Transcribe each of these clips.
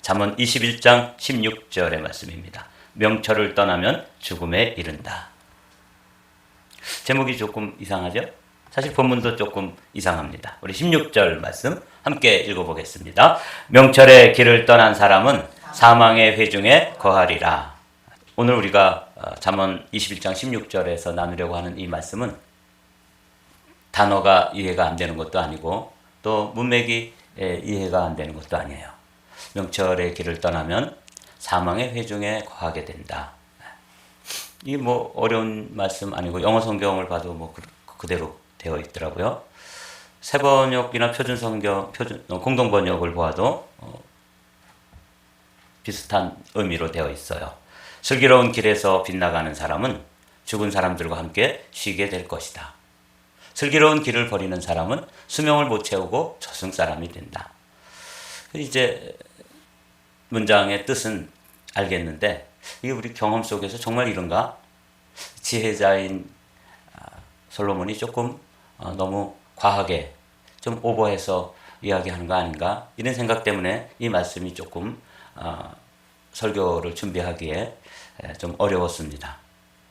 잠언 21장 16절의 말씀입니다. 명철을 떠나면 죽음에 이른다. 제목이 조금 이상하죠? 사실 본문도 조금 이상합니다. 우리 16절 말씀 함께 읽어보겠습니다. 명철의 길을 떠난 사람은 사망의 회중에 거하리라. 오늘 우리가 잠언 21장 16절에서 나누려고 하는 이 말씀은 단어가 이해가 안 되는 것도 아니고 또 문맥이 이해가 안 되는 것도 아니에요. 명철의 길을 떠나면 사망의 회중에 거하게 된다. 이게 뭐 어려운 말씀 아니고 영어 성경을 봐도 뭐 그대로 되어 있더라고요. 새 번역이나 표준 성경, 공동 번역을 보아도 비슷한 의미로 되어 있어요. 슬기로운 길에서 빗나가는 사람은 죽은 사람들과 함께 쉬게 될 것이다. 슬기로운 길을 버리는 사람은 수명을 못 채우고 저승 사람이 된다. 이제 문장의 뜻은 알겠는데 이게 우리 경험 속에서 정말 이런가? 지혜자인 솔로몬이 조금 너무 과하게 좀 오버해서 이야기하는 거 아닌가? 이런 생각 때문에 이 말씀이 조금 설교를 준비하기에 좀 어려웠습니다.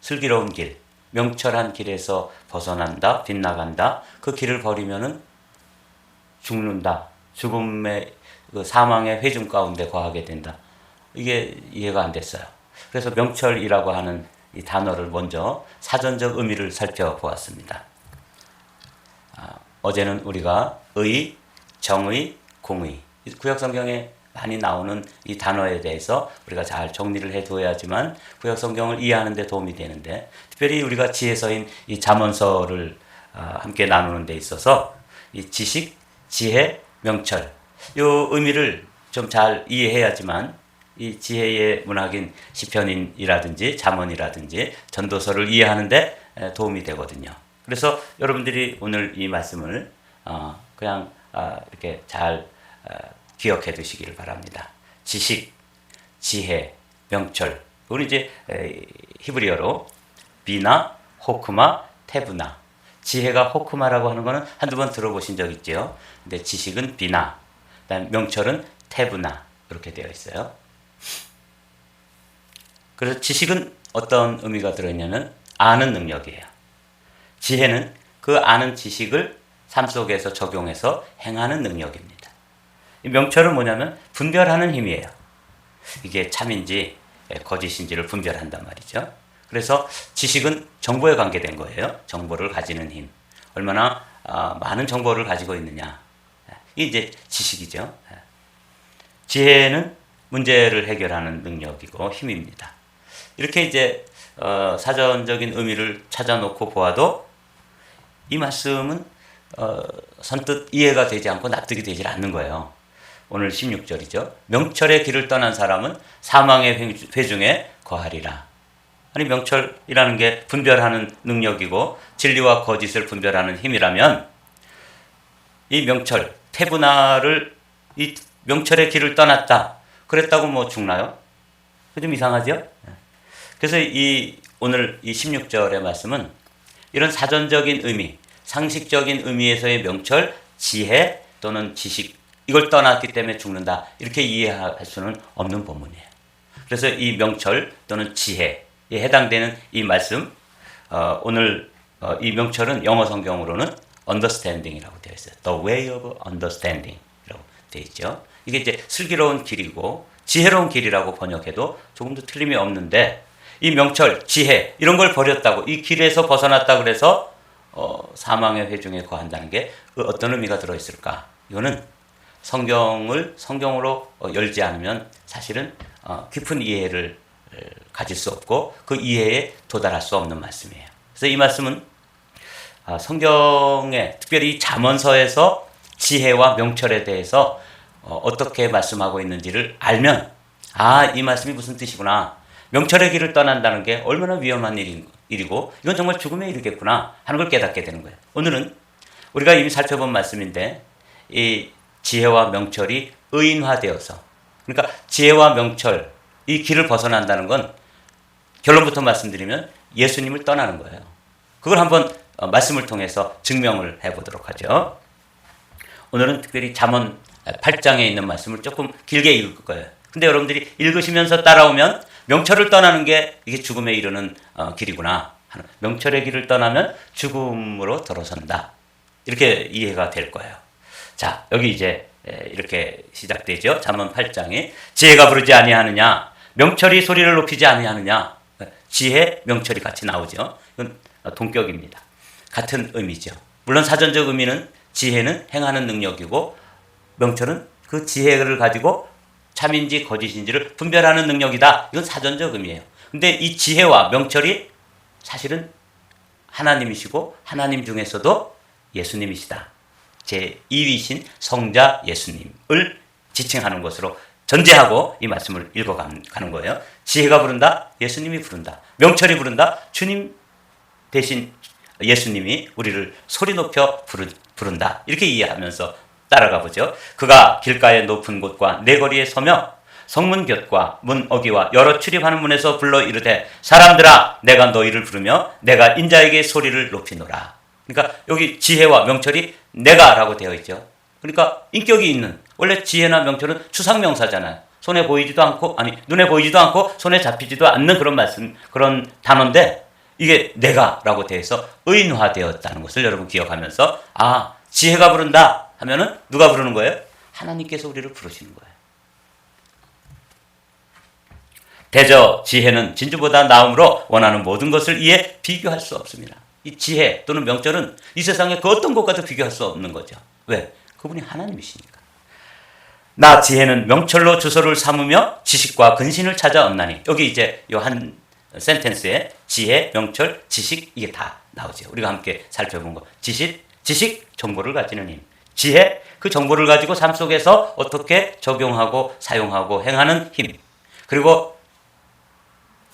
슬기로운 길, 명철한 길에서 벗어난다, 빗나간다. 그 길을 버리면은 죽는다. 죽음의 그 사망의 회중 가운데 거하게 된다. 이게 이해가 안 됐어요. 그래서 명철이라고 하는 이 단어를 먼저 사전적 의미를 살펴보았습니다. 어제는 우리가 의, 정의, 공의, 구약성경에 많이 나오는 이 단어에 대해서 우리가 잘 정리를 해두어야지만 구약성경을 이해하는 데 도움이 되는데, 특별히 우리가 지혜서인 이 잠언서를 함께 나누는 데 있어서 이 지식, 지혜, 명철 이 의미를 좀 잘 이해해야지만 이 지혜의 문학인 시편이라든지 잠언이라든지 전도서를 이해하는 데 도움이 되거든요. 그래서 여러분들이 오늘 이 말씀을 그냥 이렇게 잘 기억해 두시기를 바랍니다. 지식, 지혜, 명철. 우리 이제 히브리어로 비나, 호크마, 테브나. 지혜가 호크마라고 하는 거는 한두 번 들어보신 적 있죠. 근데 지식은 비나, 그다음 명철은 테브나 이렇게 되어 있어요. 그래서 지식은 어떤 의미가 들어있냐면 아는 능력이에요. 지혜는 그 아는 지식을 삶 속에서 적용해서 행하는 능력입니다. 이 명철은 뭐냐면 분별하는 힘이에요. 이게 참인지 거짓인지를 분별한단 말이죠. 그래서 지식은 정보에 관계된 거예요. 정보를 가지는 힘. 얼마나 많은 정보를 가지고 있느냐. 이게 이제 지식이죠. 지혜는 문제를 해결하는 능력이고 힘입니다. 이렇게 이제 사전적인 의미를 찾아놓고 보아도 이 말씀은 선뜻 이해가 되지 않고 납득이 되지 않는 거예요. 오늘 16절이죠. 명철의 길을 떠난 사람은 사망의 회중에 거하리라. 아니 명철이라는 게 분별하는 능력이고 진리와 거짓을 분별하는 힘이라면 이 명철, 테브나를 이 명철의 길을 떠났다. 그랬다고 뭐 죽나요? 좀 이상하죠? 그래서 오늘 이 16절의 말씀은 이런 사전적인 의미, 상식적인 의미에서의 명철, 지혜 또는 지식 이걸 떠났기 때문에 죽는다. 이렇게 이해할 수는 없는 본문이에요. 그래서 이 명철 또는 지혜에 해당되는 이 말씀, 오늘 이 명철은 영어 성경으로는 understanding이라고 되어 있어요. The way of understanding이라고 되어 있죠. 이게 이제 슬기로운 길이고 지혜로운 길이라고 번역해도 조금도 틀림이 없는데 이 명철, 지혜 이런 걸 버렸다고 이 길에서 벗어났다 그래서 사망의 회중에 거한다는 게 어떤 의미가 들어있을까? 이거는 성경으로 열지 않으면 사실은 깊은 이해를 가질 수 없고 그 이해에 도달할 수 없는 말씀이에요. 그래서 이 말씀은 성경에 특별히 잠언서에서 지혜와 명철에 대해서 어떻게 말씀하고 있는지를 알면 이 말씀이 무슨 뜻이구나. 명철의 길을 떠난다는 게 얼마나 위험한 일이고 이건 정말 죽음에 이르겠구나 하는 걸 깨닫게 되는 거예요. 오늘은 우리가 이미 살펴본 말씀인데 이 지혜와 명철이 의인화되어서, 그러니까 지혜와 명철 이 길을 벗어난다는 건 결론부터 말씀드리면 예수님을 떠나는 거예요. 그걸 한번 말씀을 통해서 증명을 해보도록 하죠. 오늘은 특별히 잠언 8장에 있는 말씀을 조금 길게 읽을 거예요. 근데 여러분들이 읽으시면서 따라오면 명철을 떠나는 게 이게 죽음에 이르는 길이구나. 명철의 길을 떠나면 죽음으로 들어선다. 이렇게 이해가 될 거예요. 자, 여기 이제 이렇게 시작되죠. 잠언 8장에 지혜가 부르지 아니하느냐, 명철이 소리를 높이지 아니하느냐. 지혜, 명철이 같이 나오죠. 이건 동격입니다. 같은 의미죠. 물론 사전적 의미는 지혜는 행하는 능력이고 명철은 그 지혜를 가지고 참인지 거짓인지를 분별하는 능력이다. 이건 사전적 의미예요. 근데 이 지혜와 명철이 사실은 하나님이시고 하나님 중에서도 예수님이시다. 제2위신 성자 예수님을 지칭하는 것으로 전제하고 이 말씀을 읽어가는 거예요. 지혜가 부른다? 예수님이 부른다. 명철이 부른다? 주님 대신 예수님이 우리를 소리 높여 부른다. 이렇게 이해하면서 따라가 보죠. 그가 길가의 높은 곳과 내거리에 서며 성문 곁과 문 어기와 여러 출입하는 문에서 불러 이르되 사람들아 내가 너희를 부르며 내가 인자에게 소리를 높이노라. 그러니까 여기 지혜와 명철이 내가라고 되어 있죠. 그러니까 인격이 있는, 원래 지혜나 명철은 추상명사잖아요. 손에 보이지도 않고, 눈에 보이지도 않고 손에 잡히지도 않는 그런 말씀, 그런 단어인데 이게 내가라고 되어 있어 의인화되었다는 것을 여러분 기억하면서 지혜가 부른다 하면은 누가 부르는 거예요? 하나님께서 우리를 부르시는 거예요. 대저 지혜는 진주보다 나음으로 원하는 모든 것을 이에 비교할 수 없습니다. 이 지혜 또는 명철은 이 세상의 그 어떤 것과도 비교할 수 없는 거죠. 왜? 그분이 하나님이시니까. 나 지혜는 명철로 주소를 삼으며 지식과 근신을 찾아 얻나니. 여기 이제 요 한 센텐스에 지혜, 명철, 지식 이게 다 나오죠. 우리가 함께 살펴본 거. 지식 정보를 가지는 힘. 지혜, 그 정보를 가지고 삶 속에서 어떻게 적용하고 사용하고 행하는 힘. 그리고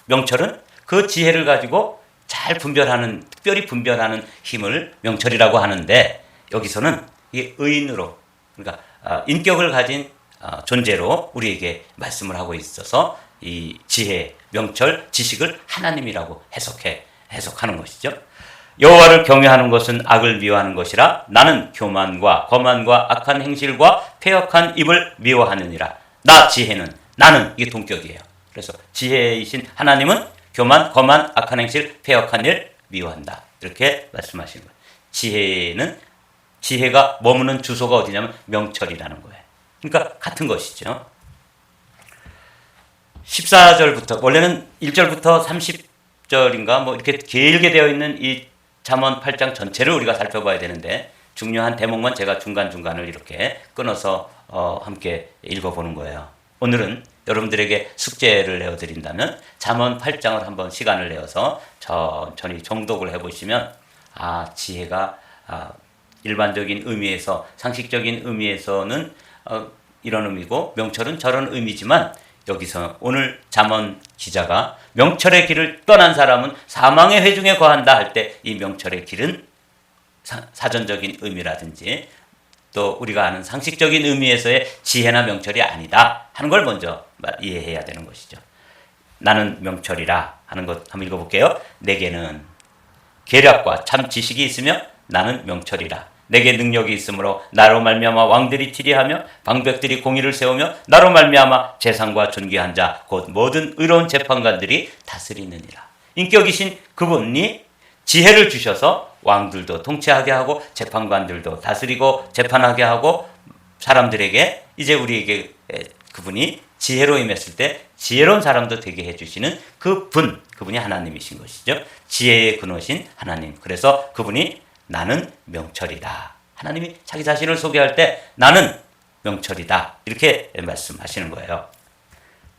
명철은 그 지혜를 가지고 잘 분별하는, 특별히 분별하는 힘을 명철이라고 하는데 여기서는 이게 의인으로, 그러니까 인격을 가진 존재로 우리에게 말씀을 하고 있어서 이 지혜, 명철, 지식을 하나님이라고 해석하는 것이죠. 여호와를 경외하는 것은 악을 미워하는 것이라 나는 교만과 거만과 악한 행실과 패역한 입을 미워하느니라. 나 지혜는, 나는, 이게 동격이에요. 그래서 지혜이신 하나님은 교만, 거만, 악한 행실, 패역한 일 미워한다. 이렇게 말씀하시는 거예요. 지혜가 머무는 주소가 어디냐면 명철이라는 거예요. 그러니까 같은 것이죠. 14절부터, 원래는 1절부터 30절인가 뭐 이렇게 길게 되어 있는 이 잠언 8장 전체를 우리가 살펴봐야 되는데 중요한 대목만 제가 중간중간을 이렇게 끊어서 함께 읽어보는 거예요. 오늘은 여러분들에게 숙제를 내어드린다면 잠언 8장을 한번 시간을 내어서 천천히 정독을 해보시면 지혜가 일반적인 의미에서, 상식적인 의미에서는 이런 의미고 명철은 저런 의미지만 여기서 오늘 잠언 기자가 명철의 길을 떠난 사람은 사망의 회중에 거한다 할 때 이 명철의 길은 사전적인 의미라든지 또 우리가 아는 상식적인 의미에서의 지혜나 명철이 아니다 하는 걸 먼저 이해해야 되는 것이죠. 나는 명철이라 하는 것 한번 읽어볼게요. 내게는 계략과 참 지식이 있으며 나는 명철이라. 내게 능력이 있으므로 나로 말미암아 왕들이 티리하며 방백들이 공의를 세우며 나로 말미암아 재상과 존귀한 자 곧 모든 의로운 재판관들이 다스리느니라. 인격이신 그분이 지혜를 주셔서 왕들도 통치하게 하고 재판관들도 다스리고 재판하게 하고 사람들에게 이제 우리에게 그분이 지혜로 임했을 때 지혜로운 사람도 되게 해주시는 그분이 하나님이신 것이죠. 지혜의 근원이신 하나님. 그래서 그분이 나는 명철이다. 하나님이 자기 자신을 소개할 때 나는 명철이다. 이렇게 말씀하시는 거예요.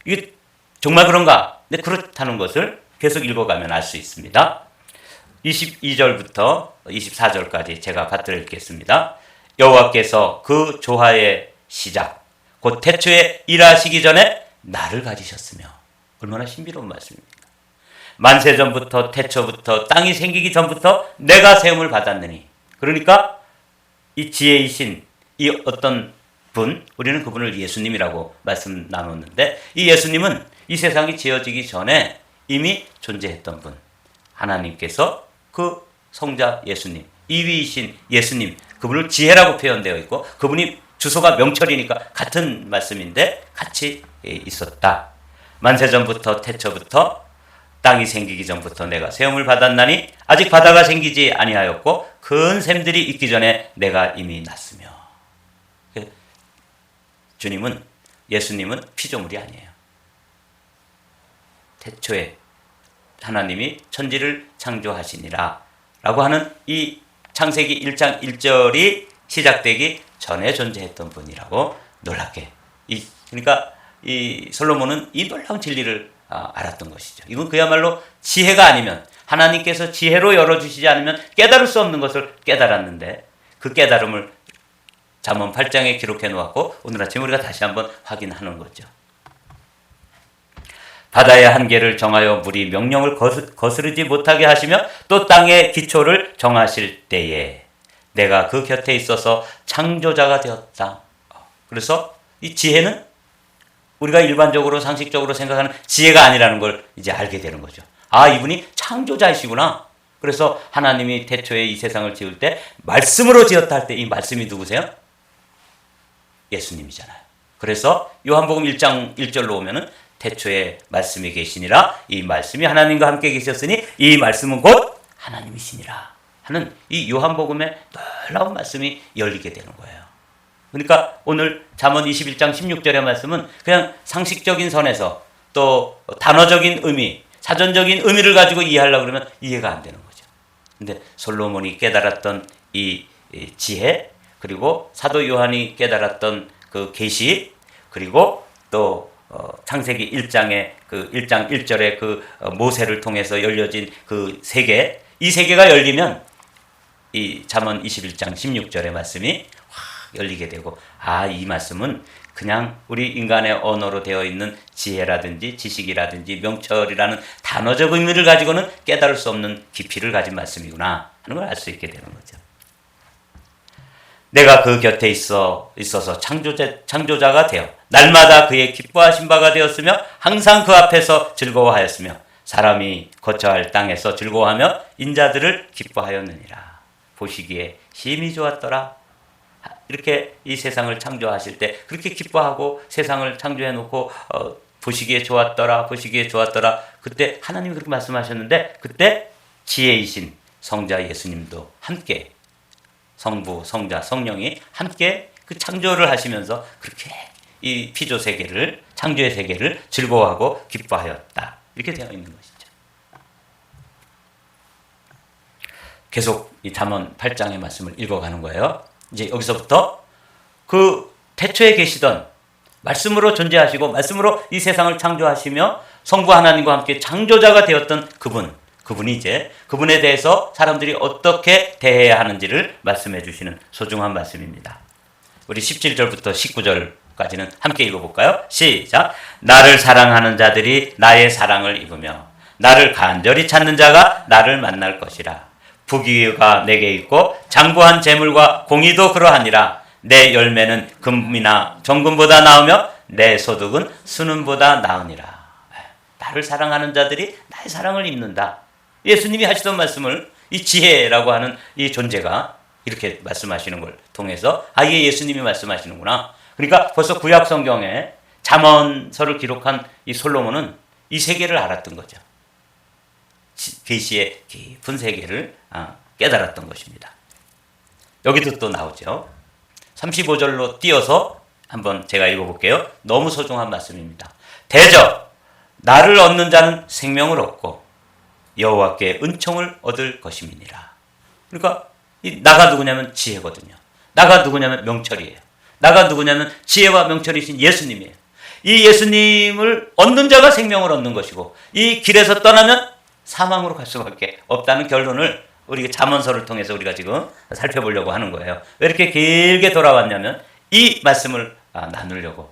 이게 정말 그런가? 네, 그렇다는 것을 계속 읽어가면 알 수 있습니다. 22절부터 24절까지 제가 받들어 읽겠습니다. 여호와께서 그 조화의 시작, 곧 태초에 일하시기 전에 나를 가지셨으며. 얼마나 신비로운 말씀입니까? 만세전부터 태초부터 땅이 생기기 전부터 내가 세움을 받았느니. 그러니까 이 지혜이신 이 어떤 분, 우리는 그분을 예수님이라고 말씀 나눴는데 이 예수님은 이 세상이 지어지기 전에 이미 존재했던 분. 하나님께서 그 성자 예수님, 이위이신 예수님, 그분을 지혜라고 표현되어 있고 그분이 주소가 명철이니까 같은 말씀인데 같이 있었다. 만세전부터 태초부터 땅이 생기기 전부터 내가 세움을 받았나니 아직 바다가 생기지 아니하였고 큰 샘들이 있기 전에 내가 이미 났으며. 주님은, 예수님은 피조물이 아니에요. 태초에 하나님이 천지를 창조하시니라 라고 하는 이 창세기 1장 1절이 시작되기 전에 존재했던 분이라고 놀랍게. 그러니까 이 솔로몬은 이 놀라운 진리를 알았던 것이죠. 이건 그야말로 지혜가 아니면, 하나님께서 지혜로 열어주시지 않으면 깨달을 수 없는 것을 깨달았는데, 그 깨달음을 잠언 8장에 기록해 놓았고 오늘 아침 우리가 다시 한번 확인하는 거죠. 바다의 한계를 정하여 물이 명령을 거스르지 못하게 하시며 또 땅의 기초를 정하실 때에 내가 그 곁에 있어서 창조자가 되었다. 그래서 이 지혜는 우리가 일반적으로 상식적으로 생각하는 지혜가 아니라는 걸 이제 알게 되는 거죠. 아, 이분이 창조자이시구나. 그래서 하나님이 태초에 이 세상을 지을 때 말씀으로 지었다 할 때 이 말씀이 누구세요? 예수님이잖아요. 그래서 요한복음 1장 1절로 오면은 태초에 말씀이 계시니라 이 말씀이 하나님과 함께 계셨으니 이 말씀은 곧 하나님이시니라 하는 이 요한복음의 놀라운 말씀이 열리게 되는 거예요. 그러니까 오늘 잠언 21장 16절의 말씀은 그냥 상식적인 선에서 또 단어적인 의미, 사전적인 의미를 가지고 이해하려고 그러면 이해가 안 되는 거죠. 근데 솔로몬이 깨달았던 이 지혜, 그리고 사도 요한이 깨달았던 그 계시, 그리고 또 창세기 1장의 그 1장 1절의 그 모세를 통해서 열려진 그 세계, 이 세계가 열리면 이 잠언 21장 16절의 말씀이 확 열리게 되고, 아, 이 말씀은 그냥 우리 인간의 언어로 되어 있는 지혜라든지 지식이라든지 명철이라는 단어적 의미를 가지고는 깨달을 수 없는 깊이를 가진 말씀이구나 하는 걸 알 수 있게 되는 거죠. 내가 그 곁에 있어서 창조자가 되어 날마다 그의 기뻐하신 바가 되었으며 항상 그 앞에서 즐거워하였으며 사람이 거처 할 땅에서 즐거워하며 인자들을 기뻐하였느니라. 보시기에 심히 좋았더라. 이렇게 이 세상을 창조하실 때 그렇게 기뻐하고 세상을 창조해 놓고 보시기에 좋았더라, 보시기에 좋았더라. 그때 하나님이 그렇게 말씀하셨는데 그때 지혜이신 성자 예수님도 함께 성부, 성자, 성령이 함께 그 창조를 하시면서 그렇게 이 피조 세계를, 창조의 세계를 즐거워하고 기뻐하였다. 이렇게 되어 있는 것이죠. 계속 이 잠언 8장의 말씀을 읽어가는 거예요. 이제 여기서부터 그 태초에 계시던 말씀으로 존재하시고 말씀으로 이 세상을 창조하시며 성부 하나님과 함께 창조자가 되었던 그분이 이제 그분에 대해서 사람들이 어떻게 대해야 하는지를 말씀해 주시는 소중한 말씀입니다. 우리 17절부터 19절까지는 함께 읽어볼까요? 시작! 나를 사랑하는 자들이 나의 사랑을 입으며 나를 간절히 찾는 자가 나를 만날 것이라. 부귀가 내게 있고 장부한 재물과 공의도 그러하니라. 내 열매는 금이나 정금보다 나으며 내 소득은 순은보다 나으니라. 나를 사랑하는 자들이 나의 사랑을 입는다. 예수님이 하시던 말씀을 이 지혜라고 하는 이 존재가 이렇게 말씀하시는 걸 통해서 이게 예수님이 말씀하시는구나. 그러니까 벌써 구약 성경에 잠언서를 기록한 이 솔로몬은 이 세계를 알았던 거죠. 계시의 깊은 세계를 깨달았던 것입니다. 여기도 또 나오죠. 35절로 띄어서 한번 제가 읽어볼게요. 너무 소중한 말씀입니다. 대저 나를 얻는 자는 생명을 얻고 여호와께 은총을 얻을 것임이니라. 그러니까 이 나가 누구냐면 지혜거든요. 나가 누구냐면 명철이에요. 나가 누구냐면 지혜와 명철이신 예수님이에요. 이 예수님을 얻는 자가 생명을 얻는 것이고 이 길에서 떠나면 사망으로 갈 수밖에 없다는 결론을 우리 잠언서를 통해서 우리가 지금 살펴보려고 하는 거예요. 왜 이렇게 길게 돌아왔냐면 이 말씀을 나누려고.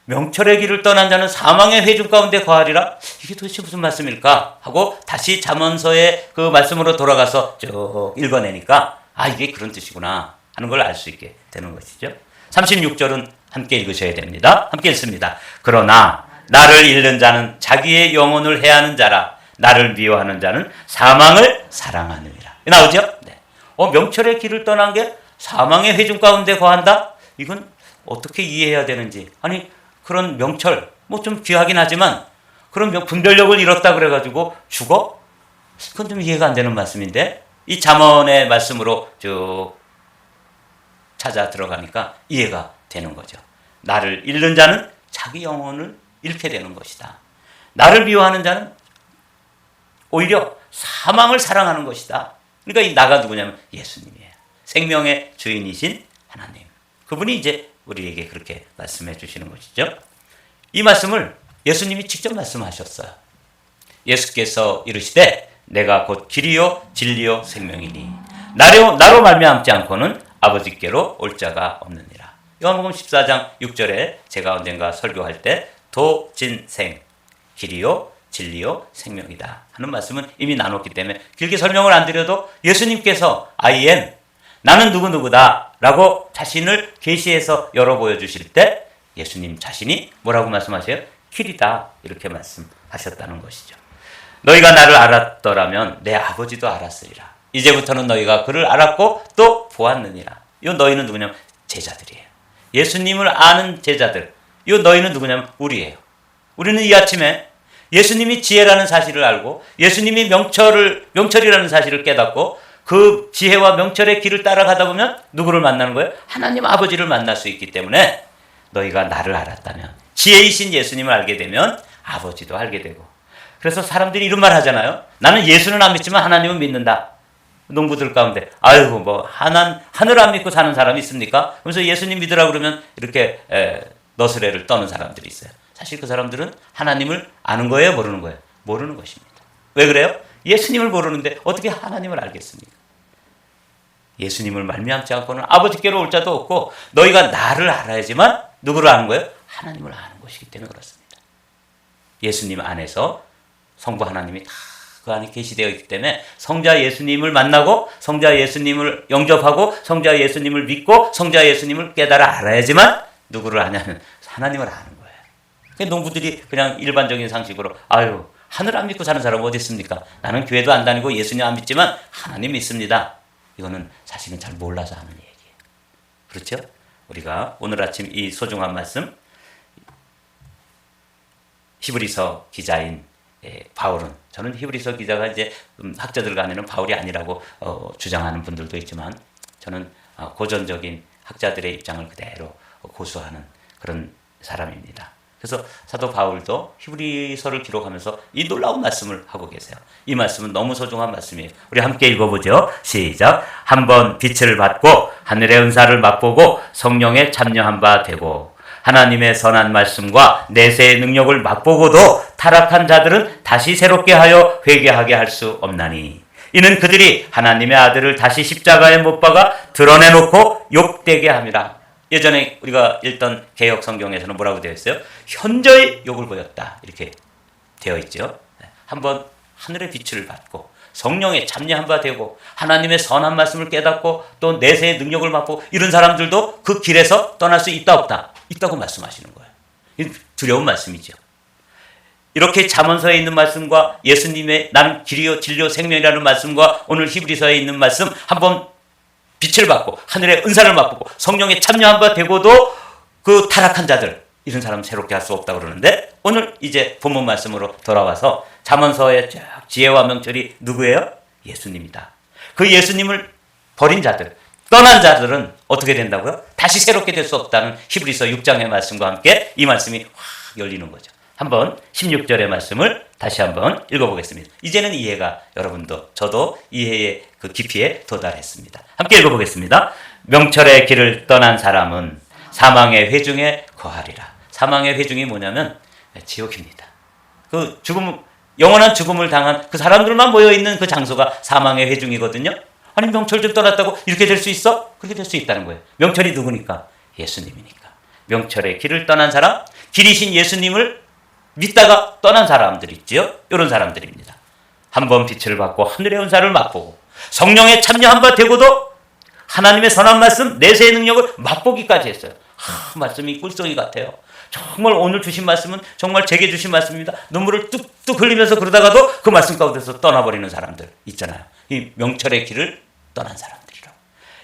명철의 길을 떠난 자는 사망의 회중 가운데 거하리라. 이게 도대체 무슨 말씀일까 하고 다시 잠언서의 그 말씀으로 돌아가서 쭉 읽어내니까 이게 그런 뜻이구나 하는 걸 알 수 있게 되는 것이죠. 36절은 함께 읽으셔야 됩니다. 함께 읽습니다. 그러나 나를 잃는 자는 자기의 영혼을 해하는 자라. 나를 미워하는 자는 사망을 사랑하느니라. 나오죠? 네. 명철의 길을 떠난 게 사망의 회중 가운데 거한다? 이건 어떻게 이해해야 되는지. 아니 그런 명철 뭐 좀 귀하긴 하지만 그런 분별력을 잃었다 그래가지고 죽어? 그건 좀 이해가 안 되는 말씀인데 이 잠언의 말씀으로 쭉 찾아 들어가니까 이해가 되는 거죠. 나를 잃는 자는 자기 영혼을 잃게 되는 것이다. 나를 미워하는 자는 오히려 사망을 사랑하는 것이다. 그러니까 이 나가 누구냐면 예수님이에요. 생명의 주인이신 하나님. 그분이 이제 우리에게 그렇게 말씀해 주시는 것이죠. 이 말씀을 예수님이 직접 말씀하셨어요. 예수께서 이르시되 내가 곧 길이요 진리요 생명이니 나로 말미암지 않고는 아버지께로 올 자가 없느니라. 요한복음 14장 6절에 제가 언젠가 설교할 때 도진생 길이요 진리요 생명이다 하는 말씀은 이미 나눴기 때문에 길게 설명을 안 드려도 예수님께서 I am 나는 누구누구다 라고 자신을 계시해서 열어 보여주실 때 예수님 자신이 뭐라고 말씀하세요? 길이다 이렇게 말씀하셨다는 것이죠. 너희가 나를 알았더라면 내 아버지도 알았으리라. 이제부터는 너희가 그를 알았고 또 보았느니라. 이 너희는 누구냐면 제자들이에요. 예수님을 아는 제자들. 이 너희는 누구냐면 우리예요. 우리는 이 아침에 예수님이 지혜라는 사실을 알고 예수님이 명철이라는 사실을 깨닫고 그 지혜와 명철의 길을 따라가다 보면 누구를 만나는 거예요? 하나님 아버지를 만날 수 있기 때문에 너희가 나를 알았다면 지혜이신 예수님을 알게 되면 아버지도 알게 되고 그래서 사람들이 이런 말 하잖아요. 나는 예수는 안 믿지만 하나님은 믿는다. 농부들 가운데 아이고 뭐 하늘 안 믿고 사는 사람이 있습니까? 그래서 예수님 믿으라 그러면 이렇게 너스레를 떠는 사람들이 있어요. 사실 그 사람들은 하나님을 아는 거예요? 모르는 거예요? 모르는 것입니다. 왜 그래요? 예수님을 모르는데 어떻게 하나님을 알겠습니까? 예수님을 말미암지 않고는 아버지께로 올 자도 없고 너희가 나를 알아야지만 누구를 아는 거예요? 하나님을 아는 것이기 때문에 그렇습니다. 예수님 안에서 성부 하나님이 다 그 안에 계시되어 있기 때문에 성자 예수님을 만나고 성자 예수님을 영접하고 성자 예수님을 믿고 성자 예수님을 깨달아 알아야지만 누구를 아냐면 하나님을 아는 거예요. 그러니까 농부들이 그냥 일반적인 상식으로 아유 하늘 안 믿고 사는 사람은 어디 있습니까? 나는 교회도 안 다니고 예수님 안 믿지만 하나님 믿습니다. 이거는 사실은 잘 몰라서 하는 얘기예요. 그렇죠? 우리가 오늘 아침 이 소중한 말씀 히브리서 기자인 바울은 저는 히브리서 기자가 이제 학자들 간에는 바울이 아니라고 주장하는 분들도 있지만 저는 고전적인 학자들의 입장을 그대로 고수하는 그런 사람입니다. 그래서 사도 바울도 히브리서를 기록하면서 이 놀라운 말씀을 하고 계세요. 이 말씀은 너무 소중한 말씀이에요. 우리 함께 읽어보죠. 시작. 한번 빛을 받고 하늘의 은사를 맛보고 성령에 참여한 바 되고 하나님의 선한 말씀과 내세의 능력을 맛보고도 타락한 자들은 다시 새롭게 하여 회개하게 할 수 없나니 이는 그들이 하나님의 아들을 다시 십자가에 못 박아 드러내놓고 욕되게 함이라. 예전에 우리가 읽던 개역 성경에서는 뭐라고 되어 있어요? 현저히 욕을 보였다 이렇게 되어 있죠. 한번 하늘의 빛을 받고 성령에 참여한 바 되고 하나님의 선한 말씀을 깨닫고 또 내세의 능력을 맛보고 이런 사람들도 그 길에서 떠날 수 있다 없다? 있다고 말씀하시는 거예요. 두려운 말씀이죠. 이렇게 잠언서에 있는 말씀과 예수님의 나는 길이요 진리요 생명이라는 말씀과 오늘 히브리서에 있는 말씀 한번 빛을 받고 하늘의 은사를 맛보고 성령에 참여한 바 되고도 그 타락한 자들 이런 사람 새롭게 할 수 없다고 그러는데 오늘 이제 본문 말씀으로 돌아와서 잠언서의 지혜와 명철이 누구예요? 예수님이다. 그 예수님을 버린 자들 떠난 자들은 어떻게 된다고요? 다시 새롭게 될 수 없다는 히브리서 6장의 말씀과 함께 이 말씀이 확 열리는 거죠. 한번 16절의 말씀을 다시 한번 읽어보겠습니다. 이제는 이해가 여러분도 저도 이해의 그 깊이에 도달했습니다. 함께 읽어보겠습니다. 명철의 길을 떠난 사람은 사망의 회중에 거하리라. 사망의 회중이 뭐냐면 지옥입니다. 그 죽음, 영원한 죽음을 당한 그 사람들만 모여있는 그 장소가 사망의 회중이거든요. 아니 명철 좀 떠났다고 이렇게 될 수 있어? 그렇게 될 수 있다는 거예요. 명철이 누구니까? 예수님이니까. 명철의 길을 떠난 사람, 길이신 예수님을 믿다가 떠난 사람들 있지요? 이런 사람들입니다. 한번 빛을 받고 하늘의 은사를 맛보고 성령에 참여한 바 되고도 하나님의 선한 말씀, 내세의 능력을 맛보기까지 했어요. 말씀이 꿀송이 같아요. 정말 오늘 주신 말씀은 정말 제게 주신 말씀입니다. 눈물을 뚝뚝 흘리면서 그러다가도 그 말씀 가운데서 떠나버리는 사람들 있잖아요. 이 명철의 길을 떠난 사람들이라고.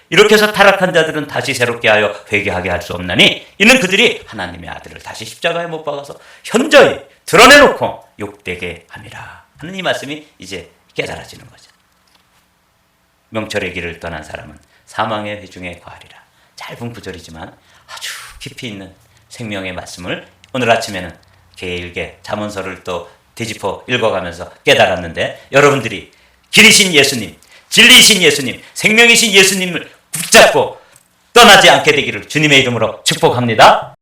이렇게 해서 타락한 자들은 다시 새롭게 하여 회개하게 할 수 없나니 이는 그들이 하나님의 아들을 다시 십자가에 못 박아서 현저히 드러내놓고 욕되게 함이라 하는 이 말씀이 이제 깨달아지는 거죠. 명철의 길을 떠난 사람은 사망의 회중에 거하리라. 짧은 구절이지만 아주 깊이 있는 생명의 말씀을 오늘 아침에는 길게 잠언서를 또 뒤집어 읽어가면서 깨달았는데, 여러분들이 길이신 예수님, 진리이신 예수님, 생명이신 예수님을 붙잡고 떠나지 않게 되기를 주님의 이름으로 축복합니다.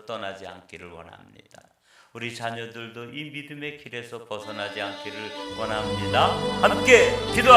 떠나지 않기를 원합니다. 우리 자녀들도 이 믿음의 길에서 벗어나지 않기를 원합니다. 함께 기도